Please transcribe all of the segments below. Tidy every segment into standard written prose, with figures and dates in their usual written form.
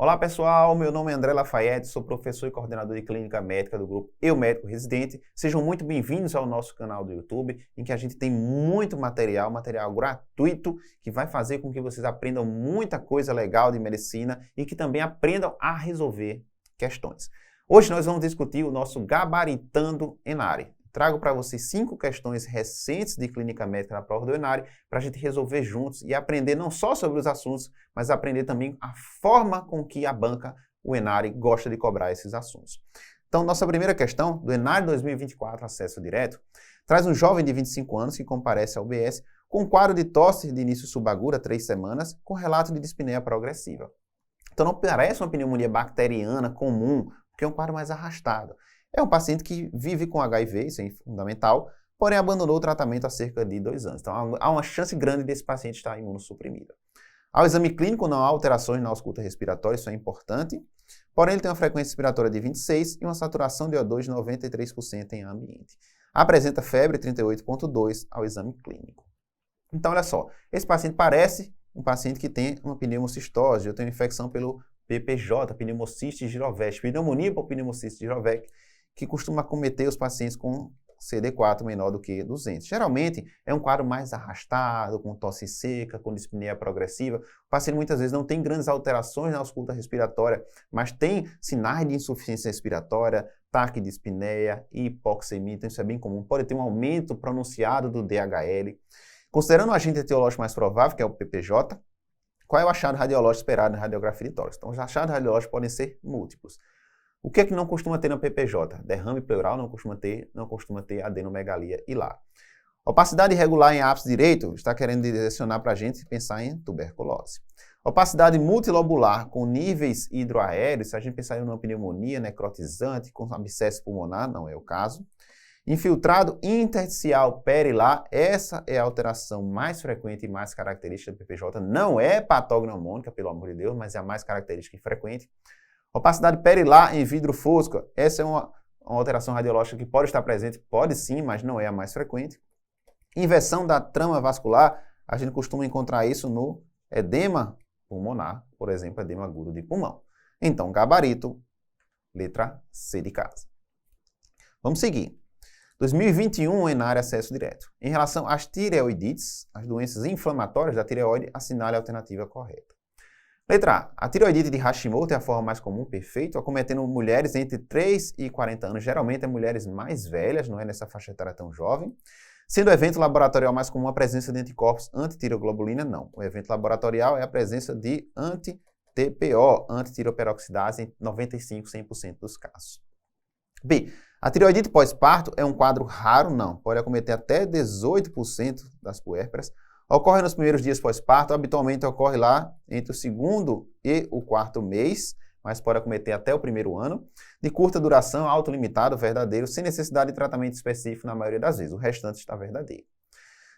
Olá pessoal, meu nome é André Lafayette, sou professor e coordenador de clínica médica do grupo Eu Médico Residente. Sejam muito bem-vindos ao nosso canal do YouTube, em que a gente tem muito material gratuito, que vai fazer com que vocês aprendam muita coisa legal de medicina e que também aprendam a resolver questões. Hoje nós vamos discutir o nosso Gabaritando Enare. Trago para vocês 5 questões recentes de clínica médica na prova do Enare para a gente resolver juntos e aprender não só sobre os assuntos, mas aprender também a forma com que a banca, o Enare, gosta de cobrar esses assuntos. Então, nossa primeira questão, do Enare 2024, acesso direto, traz um jovem de 25 anos que comparece ao UBS com um quadro de tosse de início subaguda, 3 semanas, com relato de dispneia progressiva. Então, não parece uma pneumonia bacteriana comum, porque é um quadro mais arrastado. É um paciente que vive com HIV, isso é fundamental, porém abandonou o tratamento há cerca de 2 anos. Então, há uma chance grande desse paciente estar imunossuprimido. Ao exame clínico, não há alterações na ausculta respiratória, isso é importante, porém ele tem uma frequência respiratória de 26 e uma saturação de O2 de 93% em ambiente. Apresenta febre 38,2 ao exame clínico. Então, olha só, esse paciente parece um paciente que tem uma pneumocistose, eu tenho infecção pelo PPJ, pneumociste girovec, pneumonia por pneumociste girovec, que costuma acometer os pacientes com CD4 menor do que 200. Geralmente é um quadro mais arrastado, com tosse seca, com dispneia progressiva. O paciente muitas vezes não tem grandes alterações na ausculta respiratória, mas tem sinais de insuficiência respiratória, taquidispneia e hipoxemia, então isso é bem comum. Pode ter um aumento pronunciado do DHL. Considerando o agente etiológico mais provável, que é o PPJ, qual é o achado radiológico esperado na radiografia de tórax? Então, os achados radiológicos podem ser múltiplos. O que é que não costuma ter na PPJ? Derrame pleural não costuma ter adenomegalia hilar. Opacidade irregular em ápice direito está querendo direcionar para a gente pensar em tuberculose. Opacidade multilobular com níveis hidroaéreos, se a gente pensar em uma pneumonia necrotizante com abscesso pulmonar, não é o caso. Infiltrado intersticial perilar, essa é a alteração mais frequente e mais característica do PPJ. Não é patognomônica, pelo amor de Deus, mas é a mais característica e frequente. Opacidade perilar em vidro fosco, essa é uma alteração radiológica que pode estar presente, pode sim, mas não é a mais frequente. Inversão da trama vascular, a gente costuma encontrar isso no edema pulmonar, por exemplo, edema agudo de pulmão. Então, gabarito, letra C de casa. Vamos seguir. 2021, Enare acesso direto. Em relação às tireoidites, as doenças inflamatórias da tireoide, assinale a alternativa correta. Letra A. A tireoidite de Hashimoto é a forma mais comum, perfeito, acometendo mulheres entre 3 e 40 anos, geralmente é mulheres mais velhas, não é nessa faixa etária tão jovem. Sendo o evento laboratorial mais comum a presença de anticorpos anti-tireoglobulina, não. O evento laboratorial é a presença de anti-TPO, antitireoperoxidase, em 95 a 100% dos casos. B. A tireoidite pós-parto é um quadro raro? Não. Pode acometer até 18% das puérperas. Ocorre nos primeiros dias pós-parto, habitualmente ocorre lá entre o 2º e o 4º mês, mas pode acometer até o 1º ano. De curta duração, autolimitado, verdadeiro, sem necessidade de tratamento específico na maioria das vezes. O restante está verdadeiro.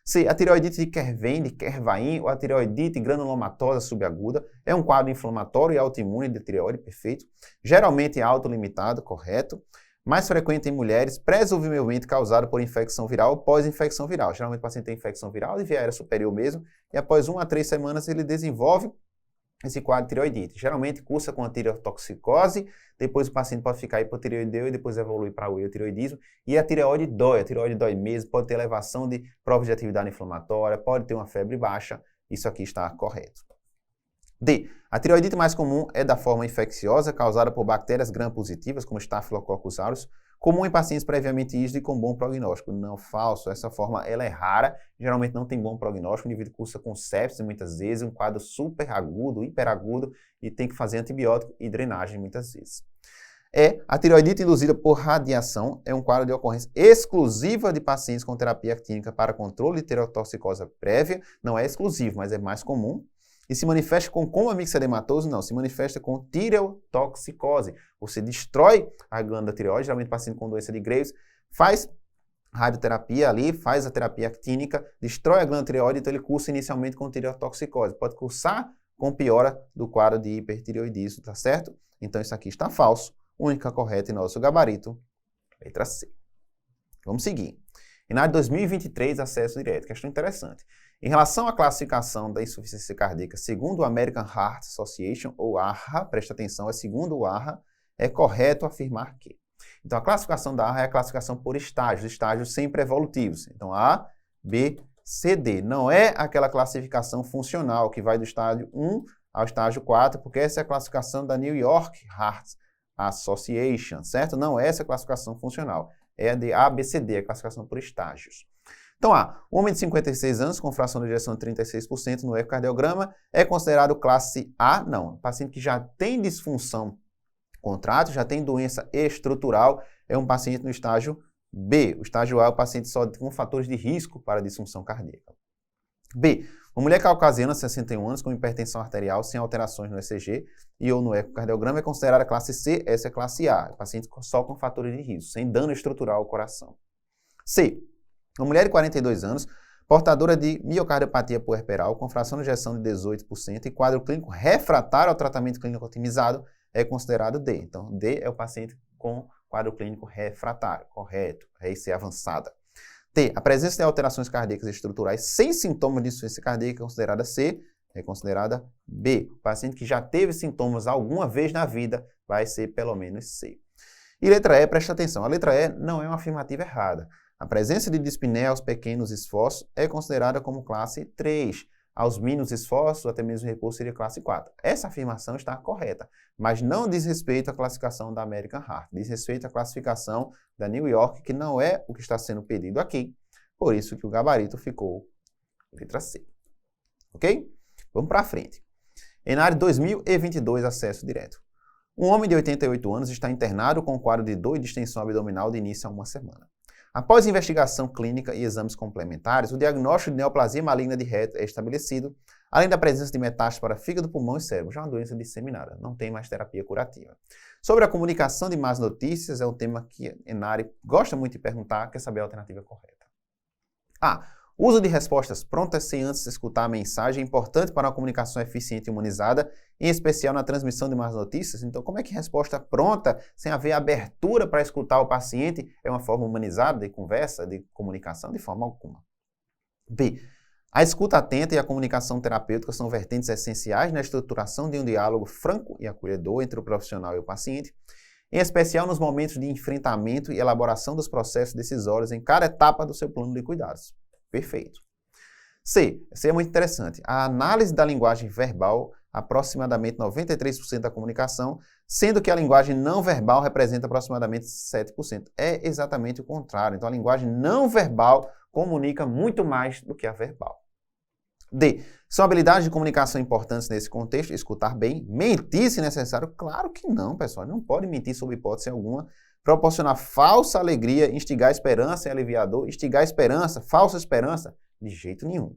C. A tireoidite de Kervin, de Kervain, ou a tireoidite granulomatosa subaguda, é um quadro inflamatório e autoimune de tireoide, perfeito. Geralmente autolimitado, correto. Mais frequente em mulheres, presumivelmente causado por infecção viral ou pós-infecção viral. Geralmente o paciente tem infecção viral de via aérea superior mesmo, e após 1 a 3 semanas ele desenvolve esse quadro de tireoidite. Geralmente cursa com a tireotoxicose, depois o paciente pode ficar hipotireoideu e depois evolui para o eutireoidismo. E a tireoide dói mesmo, pode ter elevação de provas de atividade inflamatória, pode ter uma febre baixa, isso aqui está correto. D. A tireoidite mais comum é da forma infecciosa, causada por bactérias gram-positivas, como Staphylococcus aureus, comum em pacientes previamente ISD e com bom prognóstico. Não, falso. Essa forma ela é rara, geralmente não tem bom prognóstico, o indivíduo cursa com sepsis muitas vezes, um quadro super agudo, hiperagudo, e tem que fazer antibiótico e drenagem muitas vezes. A tireoidite induzida por radiação é um quadro de ocorrência exclusiva de pacientes com terapia actínica para controle de tireotoxicose prévia, não é exclusivo, mas é mais comum. E se manifesta com coma mixedematoso? Não, se manifesta com tireotoxicose. Você destrói a glândula tireoide, geralmente paciente com doença de Graves, faz radioterapia ali, faz a terapia actínica, destrói a glândula tireoide, então ele cursa inicialmente com tireotoxicose. Pode cursar com piora do quadro de hipertireoidismo, tá certo? Então isso aqui está falso. Única correta em nosso gabarito, letra C. Vamos seguir. Enare 2023, acesso direto. Questão interessante. Em relação à classificação da insuficiência cardíaca segundo o American Heart Association, ou AHA, presta atenção, segundo o AHA, é correto afirmar que. Então, a classificação da AHA é a classificação por estágios sempre evolutivos. Então, A, B, C, D. Não é aquela classificação funcional que vai do estágio 1 ao estágio 4, porque essa é a classificação da New York Heart Association, certo? Não é essa a classificação funcional. É a de A, B, C, D, a classificação por estágios. Então, um homem de 56 anos com fração de ejeção de 36% no ecocardiograma é considerado classe A? Não. Paciente que já tem disfunção contrátil, já tem doença estrutural, é um paciente no estágio B. O estágio A é o paciente só com fatores de risco para disfunção cardíaca. B. Uma mulher caucasiana, 61 anos, com hipertensão arterial, sem alterações no ECG e ou no ecocardiograma, é considerada classe C, essa é classe A, paciente só com fatores de risco, sem dano estrutural ao coração. C. Uma mulher de 42 anos, portadora de miocardiopatia puerperal, com fração de ejeção de 18% e quadro clínico refratário ao tratamento clínico otimizado, é considerado D. Então, D é o paciente com quadro clínico refratário, correto, RIC avançada. T. A presença de alterações cardíacas estruturais sem sintomas de insuficiência cardíaca é considerada C, é considerada B. O paciente que já teve sintomas alguma vez na vida vai ser pelo menos C. E letra E, presta atenção, a letra E não é uma afirmativa errada. A presença de dispneia aos pequenos esforços é considerada como classe 3. Aos mínimos esforços, até mesmo repouso, seria classe 4. Essa afirmação está correta, mas não diz respeito à classificação da American Heart. Diz respeito à classificação da New York, que não é o que está sendo pedido aqui. Por isso que o gabarito ficou letra C. Ok? Vamos para frente. ENARE 2022, acesso direto. Um homem de 88 anos está internado com quadro de dor e distensão abdominal de início a uma semana. Após investigação clínica e exames complementares, o diagnóstico de neoplasia maligna de reto é estabelecido, além da presença de metástase para fígado, pulmão e cérebro, já uma doença disseminada, não tem mais terapia curativa. Sobre a comunicação de más notícias, é um tema que ENARE gosta muito de perguntar, quer saber a alternativa correta. A. Uso de respostas prontas sem antes escutar a mensagem é importante para uma comunicação eficiente e humanizada, em especial na transmissão de más notícias. Então, como é que resposta pronta, sem haver abertura para escutar o paciente, é uma forma humanizada de conversa, de comunicação? De forma alguma. B. A escuta atenta e a comunicação terapêutica são vertentes essenciais na estruturação de um diálogo franco e acolhedor entre o profissional e o paciente, em especial nos momentos de enfrentamento e elaboração dos processos decisórios em cada etapa do seu plano de cuidados. Perfeito. C. Esse é muito interessante. A análise da linguagem verbal, aproximadamente 93% da comunicação, sendo que a linguagem não verbal representa aproximadamente 7%. É exatamente o contrário. Então, a linguagem não verbal comunica muito mais do que a verbal. D. São habilidades de comunicação importantes nesse contexto? Escutar bem. Mentir se necessário? Claro que não, pessoal. Não pode mentir sob hipótese alguma. Proporcionar falsa alegria, instigar esperança e aliviador. Instigar esperança, falsa esperança? De jeito nenhum.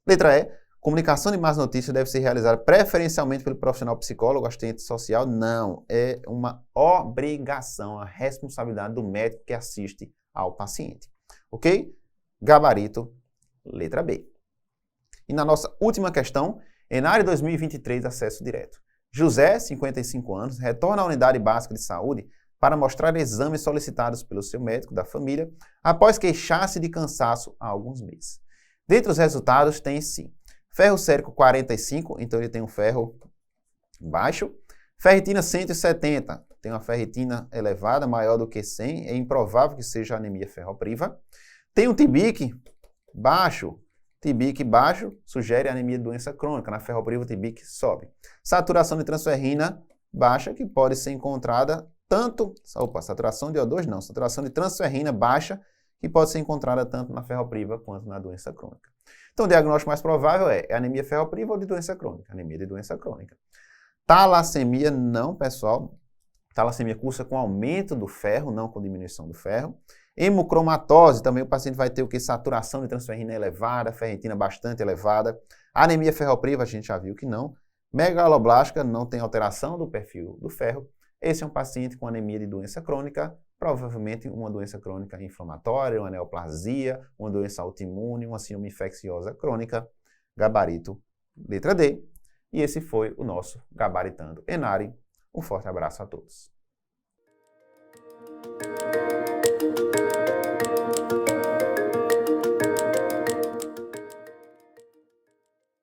Letra E. Comunicação de más notícias deve ser realizada preferencialmente pelo profissional psicólogo, assistente social? Não. É uma obrigação, a responsabilidade do médico que assiste ao paciente. Ok? Gabarito, letra B. E na nossa última questão, ENARE 2023, acesso direto. José, 55 anos, retorna à unidade básica de saúde para mostrar exames solicitados pelo seu médico da família após queixar-se de cansaço há alguns meses. Dentre os resultados tem sim ferro sérico 45, então ele tem um ferro baixo, ferritina 170, tem uma ferritina elevada, maior do que 100, é improvável que seja anemia ferropriva. Tem um TBIC baixo, TBIC baixo sugere anemia de doença crônica, na ferropriva o TBIC sobe. Saturação de transferrina baixa, que pode ser encontrada saturação de O2 não, saturação de transferrina baixa, que pode ser encontrada tanto na ferropriva quanto na doença crônica. Então, o diagnóstico mais provável é anemia ferropriva ou de doença crônica, anemia de doença crônica. Talassemia, não, pessoal. Talassemia cursa com aumento do ferro, não com diminuição do ferro. Hemocromatose, também o paciente vai ter o que? Saturação de transferrina elevada, ferritina bastante elevada. Anemia ferropriva, a gente já viu que não. Megaloblástica, não tem alteração do perfil do ferro. Esse é um paciente com anemia de doença crônica, provavelmente uma doença crônica inflamatória, uma neoplasia, uma doença autoimune, uma síndrome infecciosa crônica. Gabarito, letra D. E esse foi o nosso Gabaritando ENARE. Um forte abraço a todos.